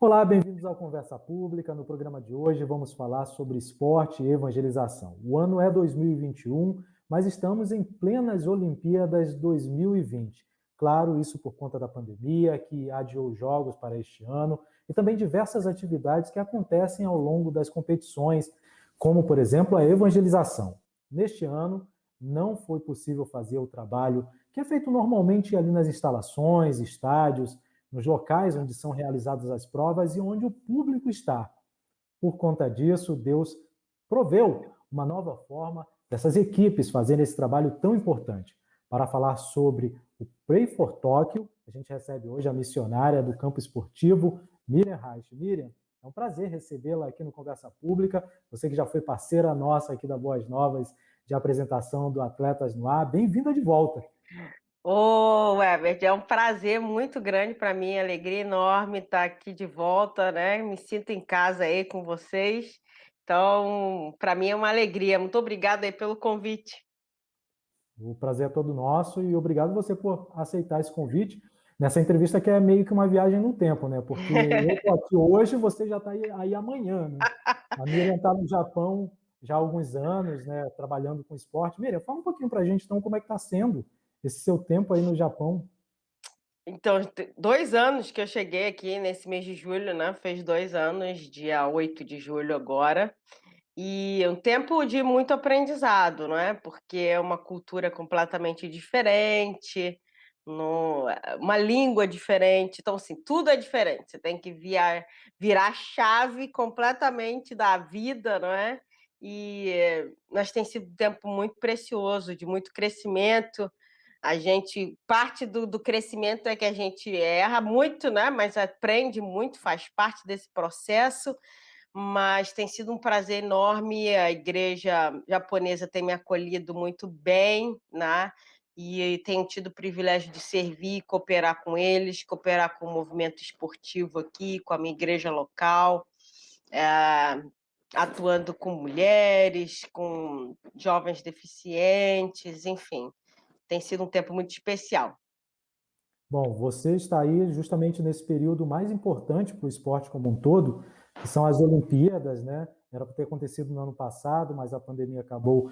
Olá, bem-vindos ao Conversa Pública. No programa de hoje vamos falar sobre esporte e evangelização. O ano é 2021, mas estamos em plenas Olimpíadas 2020. Claro, isso por conta da pandemia, que adiou os jogos para este ano, e também diversas atividades que acontecem ao longo das competições, como, por exemplo, a evangelização. Neste ano, não foi possível fazer o trabalho que é feito normalmente ali nas instalações, estádios, nos locais onde são realizadas as provas e onde o público está. Por conta disso, Deus proveu uma nova forma dessas equipes fazerem esse trabalho tão importante. Para falar sobre o Pray for Tóquio, a gente recebe hoje a missionária do campo esportivo, Miriam Reich. Miriam, é um prazer recebê-la aqui no Conversa Pública. Você que já foi parceira nossa aqui da Boas Novas de apresentação do Atletas no Ar. Bem-vinda de volta. Ô, Herbert, é um prazer muito grande para mim, alegria enorme estar aqui de volta, né? Me sinto em casa aí com vocês. Então, para mim é uma alegria. Muito obrigada aí pelo convite. O prazer é todo nosso e obrigado você por aceitar esse convite nessa entrevista que é meio que uma viagem no tempo, né? Porque eu estou aqui hoje, você já está aí amanhã, né? A Miriam está no Japão já há alguns anos, né? Trabalhando com esporte. Miriam, fala um pouquinho para a gente, então, como é que está sendo esse seu tempo aí no Japão? Então, 2 anos que eu cheguei aqui nesse mês de julho, né? Fez 2 anos, dia 8 de julho agora. E é um tempo de muito aprendizado, não é? Porque é uma cultura completamente diferente, uma língua diferente, então assim, tudo é diferente. Você tem que virar a chave completamente da vida, não é? Mas tem sido um tempo muito precioso, de muito crescimento. A gente, parte do crescimento é que a gente erra muito, né? Mas aprende muito, faz parte desse processo. Mas tem sido um prazer enorme. A igreja japonesa tem me acolhido muito bem, né? E tenho tido o privilégio de servir, cooperar com eles, cooperar com o movimento esportivo aqui, com a minha igreja local, é, atuando com mulheres, com jovens deficientes, enfim. Tem sido um tempo muito especial. Bom, você está aí justamente nesse período mais importante para o esporte como um todo, que são as Olimpíadas, né? Era para ter acontecido no ano passado, mas a pandemia acabou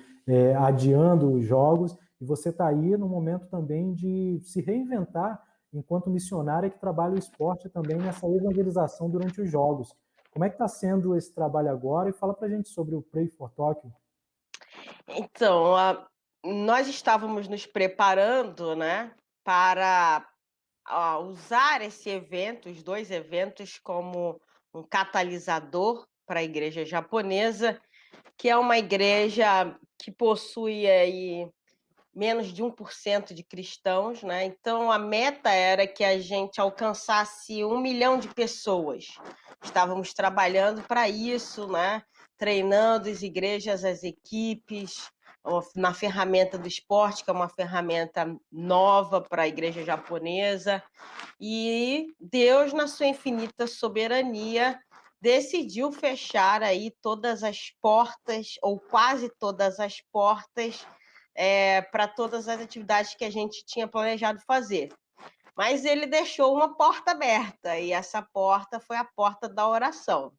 adiando os jogos, e você está aí no momento também de se reinventar enquanto missionária que trabalha o esporte também nessa evangelização durante os jogos. Como é que está sendo esse trabalho agora? E fala para a gente sobre o Pray for Tóquio. Então, nós estávamos nos preparando, né, para usar esse evento, os dois eventos, como um catalisador para a igreja japonesa, que é uma igreja que possui aí menos de 1% de cristãos, né? Então a meta era que a gente alcançasse 1 milhão de pessoas. Estávamos trabalhando para isso, né? Treinando as igrejas, as equipes, na ferramenta do esporte, que é uma ferramenta nova para a igreja japonesa. E Deus, na sua infinita soberania, decidiu fechar aí todas as portas, ou quase todas as portas, para todas as atividades que a gente tinha planejado fazer. Mas ele deixou uma porta aberta, e essa porta foi a porta da oração.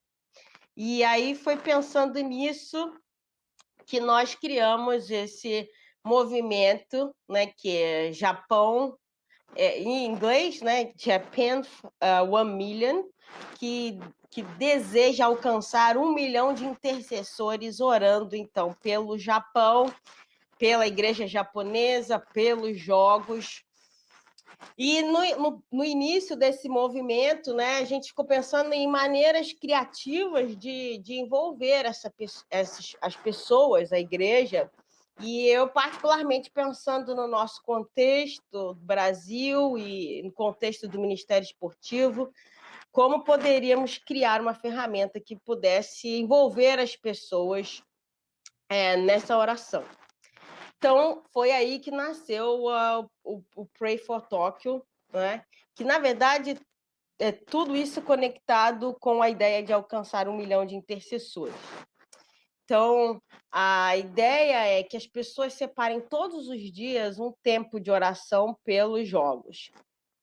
E aí foi pensando nisso que nós criamos esse movimento, né, que é Japão, em inglês, né, Japan 1 Million, que deseja alcançar 1 milhão de intercessores orando, então, pelo Japão, pela igreja japonesa, pelos jogos. E no início desse movimento, né, a gente ficou pensando em maneiras criativas de envolver as pessoas, a igreja. E eu, particularmente, pensando no nosso contexto, Brasil, e no contexto do Ministério Esportivo, como poderíamos criar uma ferramenta que pudesse envolver as pessoas nessa oração. Então, foi aí que nasceu o Pray for Tóquio, né? Que, na verdade, é tudo isso conectado com a ideia de alcançar 1 milhão de intercessores. Então, a ideia é que as pessoas separem todos os dias um tempo de oração pelos jogos.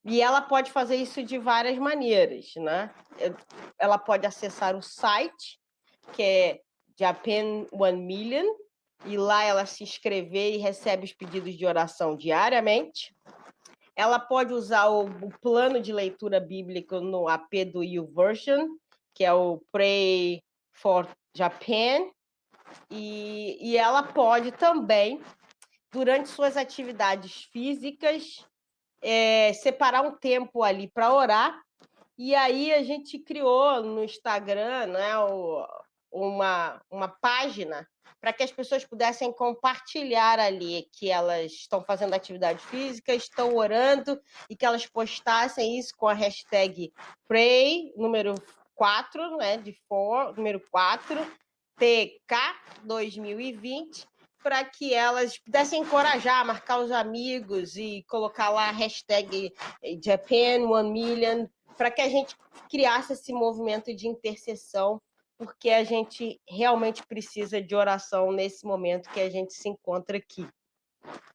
E ela pode fazer isso de várias maneiras, né? Ela pode acessar o site, que é Japan One Million, e lá ela se inscrever e recebe os pedidos de oração diariamente. Ela pode usar o plano de leitura bíblica no AP do YouVersion, que é o Pray for Japan, e ela pode também, durante suas atividades físicas, separar um tempo ali para orar. E aí a gente criou no Instagram, né, uma página para que as pessoas pudessem compartilhar ali que elas estão fazendo atividade física, estão orando, e que elas postassem isso com a hashtag Pray, número 4, né, número 4, TK 2020, para que elas pudessem encorajar, marcar os amigos e colocar lá a hashtag Japan One Million, para que a gente criasse esse movimento de intercessão, porque a gente realmente precisa de oração nesse momento que a gente se encontra aqui.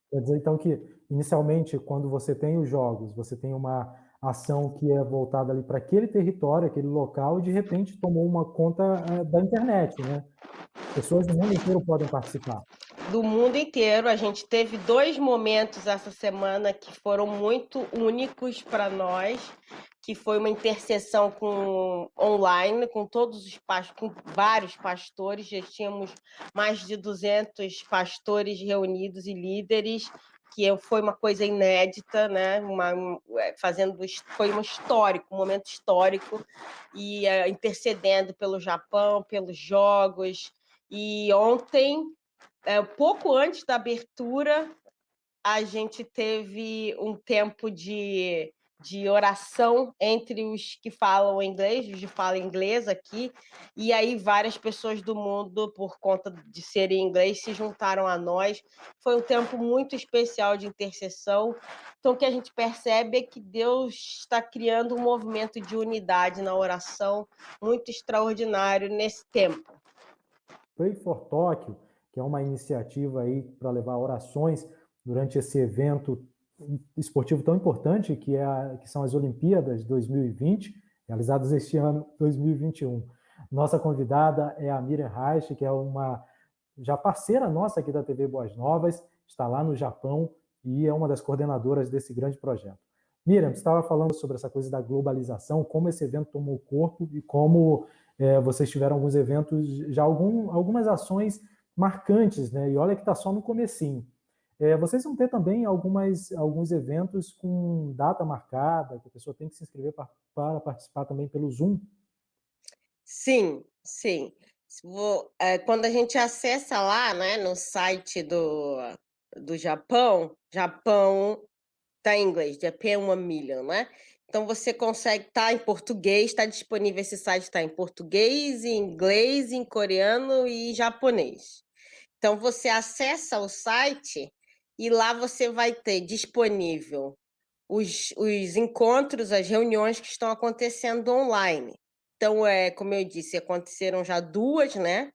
Quer dizer, então, que inicialmente, quando você tem os jogos, você tem uma ação que é voltada ali para aquele território, aquele local, e de repente tomou uma conta da internet, né? Pessoas do mundo inteiro podem participar. Do mundo inteiro, a gente teve 2 momentos essa semana que foram muito únicos para nós, que foi uma intercessão online com todos os com vários pastores. Já tínhamos mais de 200 pastores reunidos e líderes, que foi uma coisa inédita, né? Foi um momento histórico, e intercedendo pelo Japão, pelos jogos. E ontem, pouco antes da abertura, a gente teve um tempo de oração entre os que falam inglês, os de fala inglês aqui, e aí várias pessoas do mundo, por conta de serem inglês, se juntaram a nós. Foi um tempo muito especial de intercessão. Então, o que a gente percebe é que Deus está criando um movimento de unidade na oração muito extraordinário nesse tempo. Pray for Tóquio, que é uma iniciativa aí para levar orações durante esse evento esportivo tão importante que são as Olimpíadas 2020, realizadas este ano 2021. Nossa convidada é a Miriam Reich, que é uma já parceira nossa aqui da TV Boas Novas, está lá no Japão e é uma das coordenadoras desse grande projeto. Miriam, você estava falando sobre essa coisa da globalização, como esse evento tomou corpo e como vocês tiveram alguns eventos, já algumas ações marcantes, né? E olha que está só no comecinho. Vocês vão ter também alguns eventos com data marcada, que a pessoa tem que se inscrever para participar também pelo Zoom? Sim, sim. Quando a gente acessa lá, né, no site do Japão, Japão está em inglês, Japan One Million, né? Então você consegue, tá em português, está disponível esse site, está em português, em inglês, em coreano e japonês. Então você acessa o site e lá você vai ter disponível os encontros, as reuniões que estão acontecendo online. Então, como eu disse, aconteceram já 2, né?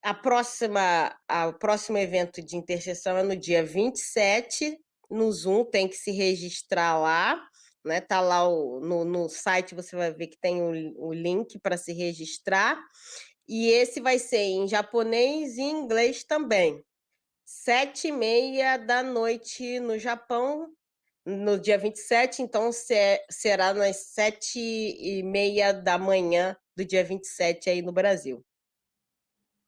O próximo evento de intercessão é no dia 27, no Zoom, tem que se registrar lá, né? Tá lá no site, você vai ver que tem o link para se registrar. E esse vai ser em japonês e inglês também. 7h30 no Japão, no dia 27, então será nas 7h30 do dia 27 aí no Brasil.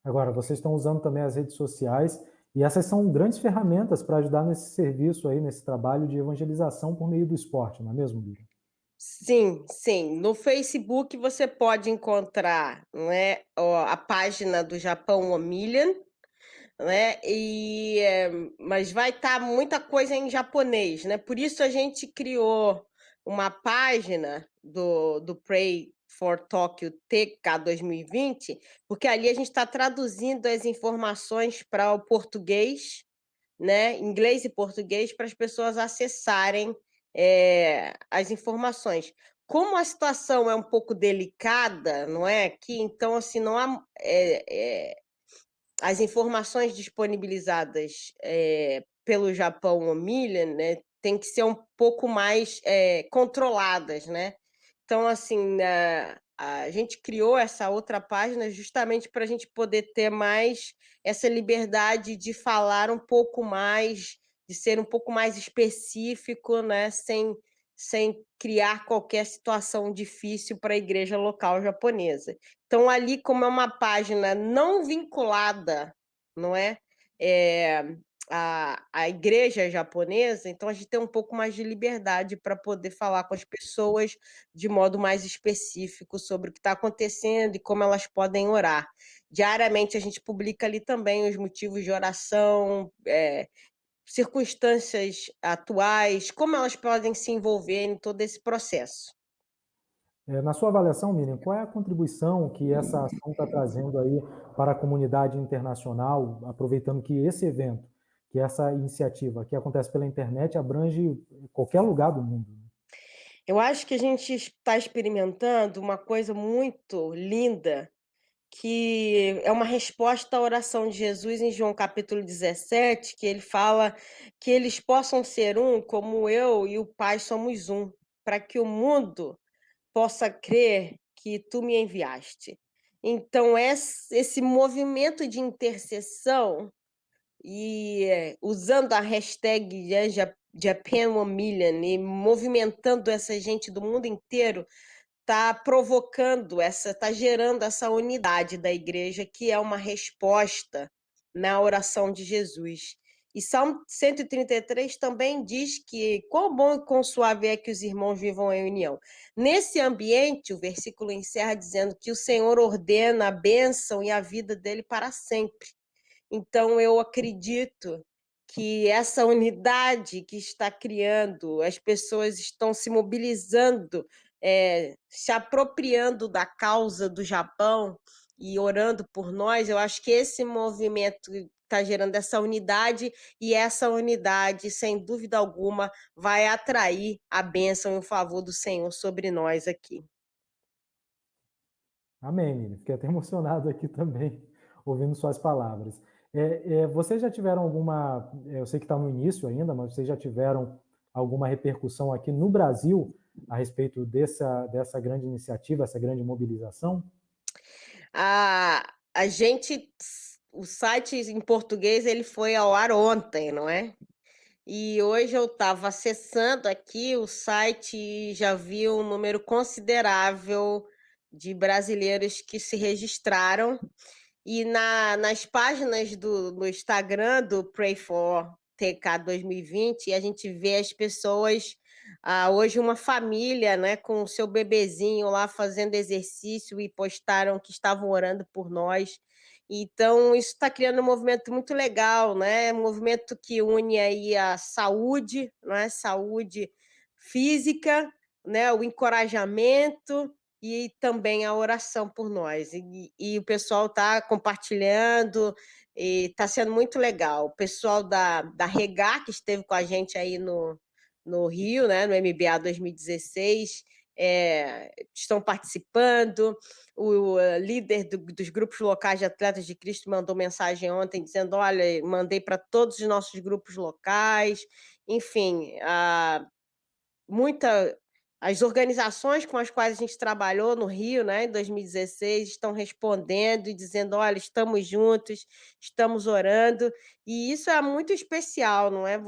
Agora, vocês estão usando também as redes sociais e essas são grandes ferramentas para ajudar nesse serviço aí, nesse trabalho de evangelização por meio do esporte, não é mesmo, Miriam? Sim, sim. No Facebook você pode encontrar, né, a página do Japão One Million, né? Mas vai estar muita coisa em japonês, né? Por isso a gente criou uma página do Pray for Tokyo TK 2020, porque ali a gente está traduzindo as informações para o português, né? Inglês e português, para as pessoas acessarem as informações. Como a situação é um pouco delicada, não é? Aqui, então, assim, não há as informações disponibilizadas pelo Japão One Million, né, tem que ser um pouco mais controladas, né? Então, assim, a gente criou essa outra página justamente para a gente poder ter mais essa liberdade de falar um pouco mais, de ser um pouco mais específico, né? Sem criar qualquer situação difícil para a igreja local japonesa. Então, ali, como é uma página não vinculada, não é? A igreja japonesa, então a gente tem um pouco mais de liberdade para poder falar com as pessoas de modo mais específico sobre o que está acontecendo e como elas podem orar. Diariamente a gente publica ali também os motivos de oração, circunstâncias atuais, como elas podem se envolver em todo esse processo. Na sua avaliação, Miriam, qual é a contribuição que essa ação está trazendo aí para a comunidade internacional, aproveitando que esse evento, que essa iniciativa que acontece pela internet abrange qualquer lugar do mundo? Eu acho que a gente está experimentando uma coisa muito linda, que é uma resposta à oração de Jesus em João capítulo 17, que ele fala que eles possam ser um, como eu e o Pai somos um, para que o mundo possa crer que tu me enviaste. Então, esse movimento de intercessão e usando a hashtag Japan 1 Million e movimentando essa gente do mundo inteiro, está provocando está gerando essa unidade da igreja, que é uma resposta na oração de Jesus. E Salmo 133 também diz que quão bom e quão suave é que os irmãos vivam em união. Nesse ambiente, o versículo encerra dizendo que o Senhor ordena a bênção e a vida dele para sempre. Então, eu acredito que essa unidade que está criando, as pessoas estão se mobilizando, se apropriando da causa do Japão e orando por nós. Eu acho que esse movimento está gerando essa unidade, e essa unidade, sem dúvida alguma, vai atrair a bênção e o favor do Senhor sobre nós aqui. Amém, Miriam. Fiquei até emocionado aqui também, ouvindo suas palavras. Vocês já tiveram alguma, eu sei que está no início ainda, mas vocês já tiveram alguma repercussão aqui no Brasil a respeito dessa grande iniciativa, essa grande mobilização? A gente, o site em português, ele foi ao ar ontem, não é? E hoje eu estava acessando aqui o site e já vi um número considerável de brasileiros que se registraram. E nas páginas do Instagram do Pray for TK 2020, a gente vê as pessoas, hoje uma família, né, com o seu bebezinho lá fazendo exercício, e postaram que estavam orando por nós. Então, isso está criando um movimento muito legal, né? Um movimento que une aí a saúde, não é? Saúde física, né? O encorajamento e também a oração por nós. E o pessoal está compartilhando, e está sendo muito legal. O pessoal da Regar, que esteve com a gente aí no Rio, né, no MBA 2016, estão participando. O líder dos grupos locais de Atletas de Cristo mandou mensagem ontem dizendo: olha, mandei para todos os nossos grupos locais. Enfim, as organizações com as quais a gente trabalhou no Rio, né, em 2016, estão respondendo e dizendo: olha, estamos juntos, estamos orando, e isso é muito especial, não é?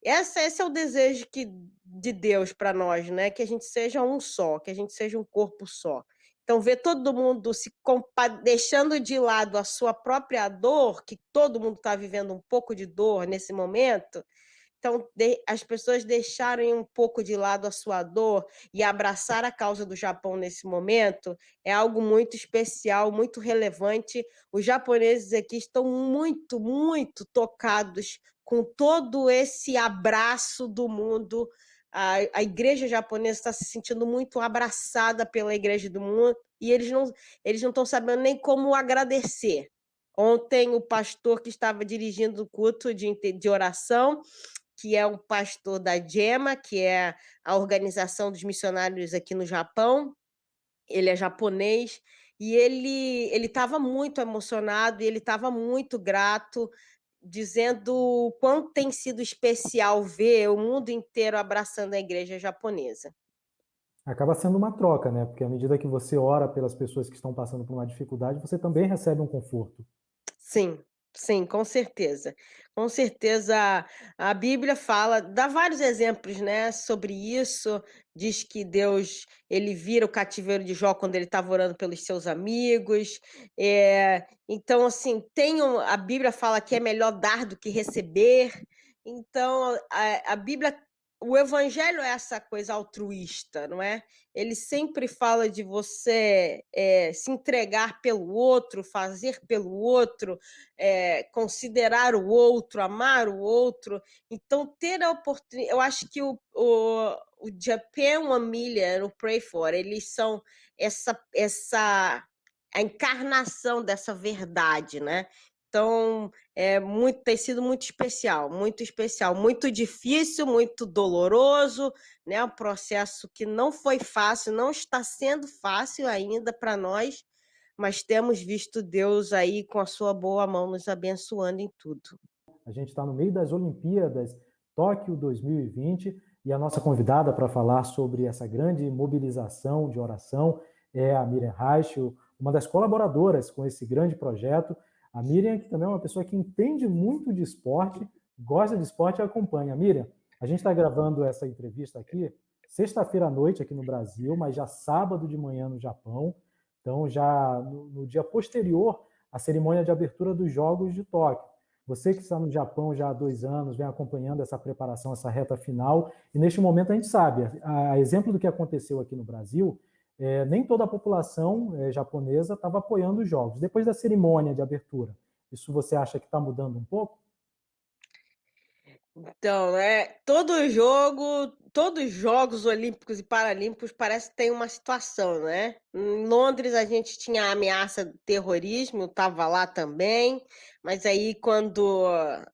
Esse é o desejo de Deus para nós, né? Que a gente seja um só, que a gente seja um corpo só. Então, ver todo mundo deixando de lado a sua própria dor, que todo mundo está vivendo um pouco de dor nesse momento. Então, as pessoas deixarem um pouco de lado a sua dor e abraçar a causa do Japão nesse momento é algo muito especial, muito relevante. Os japoneses aqui estão muito, muito tocados com todo esse abraço do mundo. A igreja japonesa está se sentindo muito abraçada pela igreja do mundo, e eles não estão sabendo nem como agradecer. Ontem, o pastor que estava dirigindo o culto de oração, que é o pastor da GEMA, que é a organização dos missionários aqui no Japão. Ele é japonês, e ele estava muito emocionado, e ele estava muito grato, dizendo o quanto tem sido especial ver o mundo inteiro abraçando a igreja japonesa. Acaba sendo uma troca, né? Porque à medida que você ora pelas pessoas que estão passando por uma dificuldade, você também recebe um conforto. Sim, sim, com certeza. Com certeza a Bíblia fala, dá vários exemplos, né, sobre isso. Diz que Deus, ele vira o cativeiro de Jó quando ele estava orando pelos seus amigos. Então, assim, a Bíblia fala que é melhor dar do que receber. Então, a Bíblia, o evangelho é essa coisa altruísta, não é? Ele sempre fala de você se entregar pelo outro, fazer pelo outro, considerar o outro, amar o outro. Então, ter a oportunidade. Eu acho que o Japan One Million, o Pray For, eles são a encarnação dessa verdade, né? Então, tem sido muito especial, muito difícil, muito doloroso, né? Um processo que não foi fácil, não está sendo fácil ainda para nós, mas temos visto Deus aí com a sua boa mão nos abençoando em tudo. A gente está no meio das Olimpíadas Tóquio 2020 e a nossa convidada para falar sobre essa grande mobilização de oração é a Miriam Reich, uma das colaboradoras com esse grande projeto. A Miriam, que também é uma pessoa que entende muito de esporte, gosta de esporte e acompanha. Miriam, a gente está gravando essa entrevista aqui sexta-feira à noite aqui no Brasil, mas já sábado de manhã no Japão. Então, já no dia posterior à cerimônia de abertura dos Jogos de Tóquio. Você que está no Japão já há 2 anos, vem acompanhando essa preparação, essa reta final, e neste momento a gente sabe, a exemplo do que aconteceu aqui no Brasil, nem toda a população japonesa estava apoiando os jogos. Depois da cerimônia de abertura, isso você acha que está mudando um pouco? Então, todos os Jogos Olímpicos e Paralímpicos parece que tem uma situação, né? Em Londres a gente tinha a ameaça do terrorismo, estava lá também, mas aí quando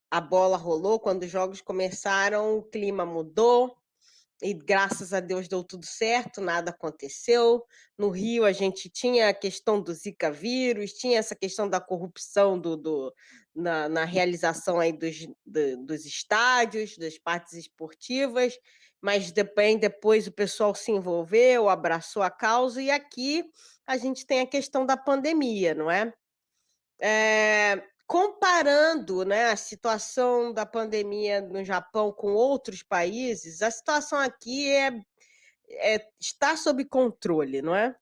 a bola rolou, quando os jogos começaram, o clima mudou. E graças a Deus deu tudo certo, nada aconteceu. No Rio a gente tinha a questão do Zika vírus, tinha essa questão da corrupção na realização aí dos estádios, das partes esportivas, mas depois o pessoal se envolveu, abraçou a causa, e aqui a gente tem a questão da pandemia, não é? Comparando, né, a situação da pandemia no Japão com outros países, a situação aqui está sob controle, não é?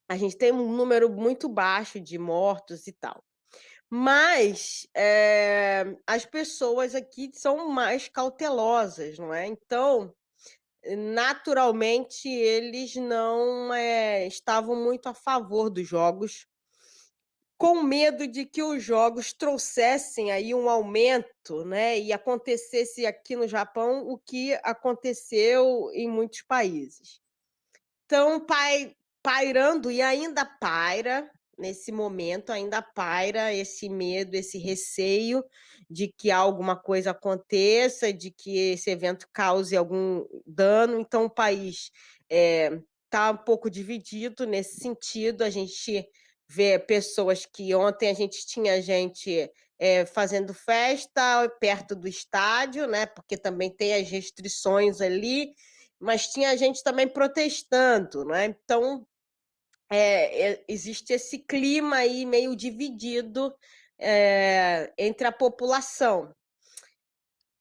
A gente tem um número muito baixo de mortos e tal. Mas as pessoas aqui são mais cautelosas, não é? Então, naturalmente, eles não estavam muito a favor dos jogos, com medo de que os jogos trouxessem aí um aumento, né, e acontecesse aqui no Japão o que aconteceu em muitos países. Então, pairando, e ainda paira, nesse momento, ainda paira esse medo, esse receio de que alguma coisa aconteça, de que esse evento cause algum dano. Então, o país está um pouco dividido nesse sentido. A gente vê pessoas que ontem a gente tinha gente fazendo festa perto do estádio, né? Porque também tem as restrições ali, mas tinha gente também protestando, né? Então, existe esse clima aí meio dividido entre a população.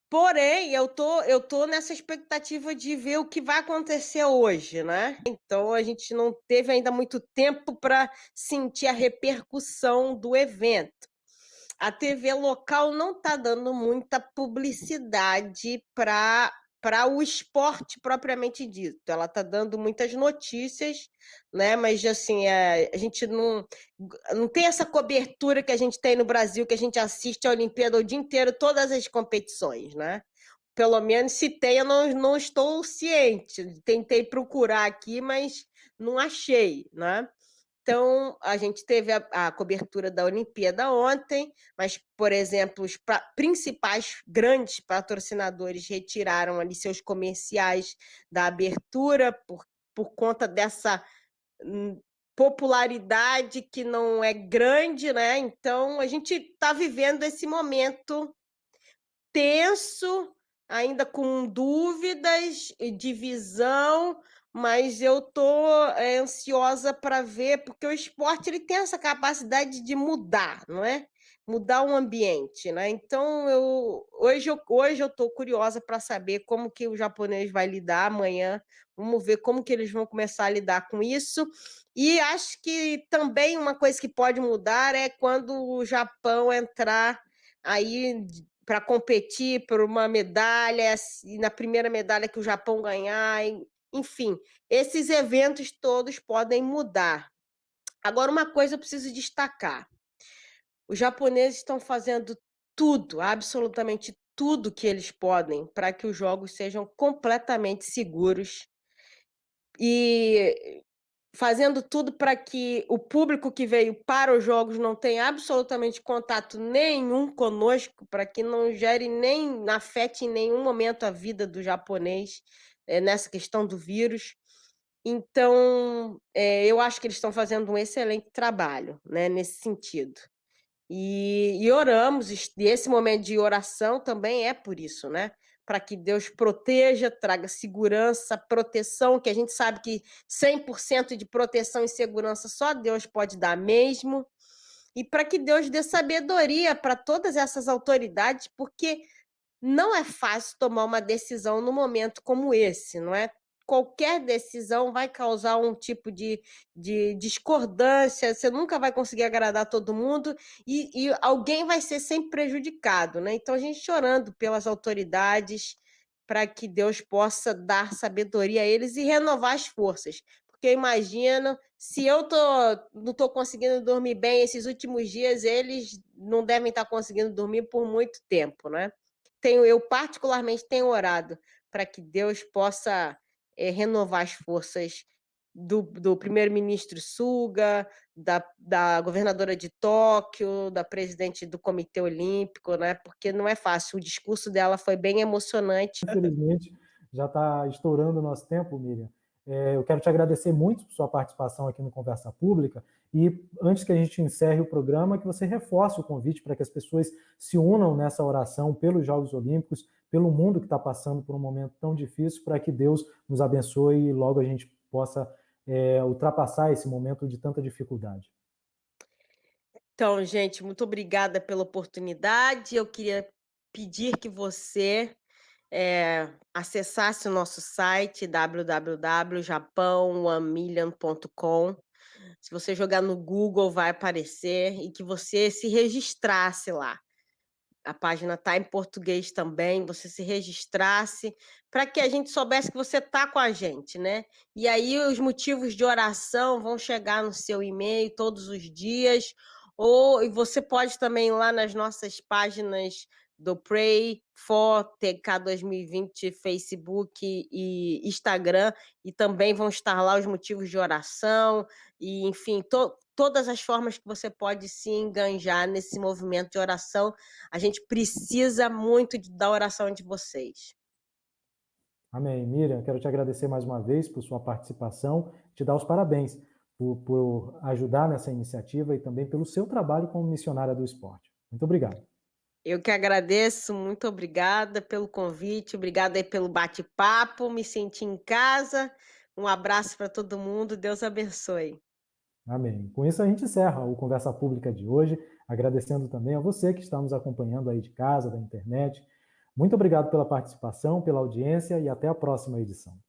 Porém, eu tô nessa expectativa de ver o que vai acontecer hoje, né? Então, a gente não teve ainda muito tempo para sentir a repercussão do evento. A TV local não está dando muita publicidade para o esporte propriamente dito. Ela está dando muitas notícias, né? Mas assim, a gente não tem essa cobertura que a gente tem no Brasil, que a gente assiste a Olimpíada o dia inteiro, todas as competições, né? Pelo menos se tem, eu não estou ciente. Tentei procurar aqui, mas não achei, né? Então, a gente teve a cobertura da Olimpíada ontem, mas, por exemplo, os principais grandes patrocinadores retiraram ali seus comerciais da abertura por conta popularidade que não é grande, né? Então, a gente está vivendo esse momento tenso, ainda com dúvidas e divisão, mas eu tô ansiosa para ver, porque o esporte ele tem essa capacidade de mudar, não é? Mudar o ambiente, né? Então hoje eu tô curiosa para saber como que o japonês vai lidar amanhã. Vamos ver como que eles vão começar a lidar com isso. E acho que também uma coisa que pode mudar é quando o Japão entrar aí para competir por uma medalha, e na primeira medalha que o Japão ganhar, enfim, esses eventos todos podem mudar. Agora, uma coisa eu preciso destacar: os japoneses estão fazendo tudo, absolutamente tudo que eles podem para que os jogos sejam completamente seguros e fazendo tudo para que o público que veio para os jogos não tenha absolutamente contato nenhum conosco, para que não gere nem afete em nenhum momento a vida do japonês nessa questão do vírus. Então, eu acho que eles estão fazendo um excelente trabalho, né, nesse sentido. E oramos, e esse momento de oração também é por isso, né? Para que Deus proteja, traga segurança, proteção, que a gente sabe que 100% de proteção e segurança só Deus pode dar mesmo, e para que Deus dê sabedoria para todas essas autoridades, porque não é fácil tomar uma decisão num momento como esse, não é? Qualquer decisão vai causar um tipo de discordância, você nunca vai conseguir agradar todo mundo e alguém vai ser sempre prejudicado, né? Então, a gente orando pelas autoridades para que Deus possa dar sabedoria a eles e renovar as forças. Porque eu imagino, se não estou conseguindo dormir bem esses últimos dias, eles não devem estar conseguindo dormir por muito tempo, né? Eu particularmente tenho orado para que Deus possa renovar as forças do primeiro-ministro Suga, da governadora de Tóquio, da presidente do Comitê Olímpico, né? Porque não é fácil. O discurso dela foi bem emocionante. Infelizmente, já está estourando o nosso tempo, Miriam. Eu quero te agradecer muito por sua participação aqui no Conversa Pública e, antes que a gente encerre o programa, que você reforce o convite para que as pessoas se unam nessa oração pelos Jogos Olímpicos, pelo mundo que está passando por um momento tão difícil, para que Deus nos abençoe e logo a gente possa ultrapassar esse momento de tanta dificuldade. Então, gente, muito obrigada pela oportunidade. Eu queria pedir que você acessasse o nosso site www.japan1million.com. Se você jogar no Google, vai aparecer, e que você se registrasse lá. A página está em português também, você se registrasse, para que a gente soubesse que você está com a gente, né? E aí os motivos de oração vão chegar no seu e-mail todos os dias, e você pode também ir lá nas nossas páginas do Pray for TK 2020, Facebook e Instagram, e também vão estar lá os motivos de oração, e enfim, todas as formas que você pode se enganjar nesse movimento de oração. A gente precisa muito da oração de vocês. Amém. Miriam, quero te agradecer mais uma vez por sua participação, te dar os parabéns por ajudar nessa iniciativa e também pelo seu trabalho como missionária do esporte. Muito obrigado. Eu que agradeço, muito obrigada pelo convite, obrigada aí pelo bate-papo, me senti em casa. Um abraço para todo mundo, Deus abençoe. Amém. Com isso a gente encerra o Conversa Pública de hoje, agradecendo também a você que está nos acompanhando aí de casa, da internet. Muito obrigado pela participação, pela audiência e até a próxima edição.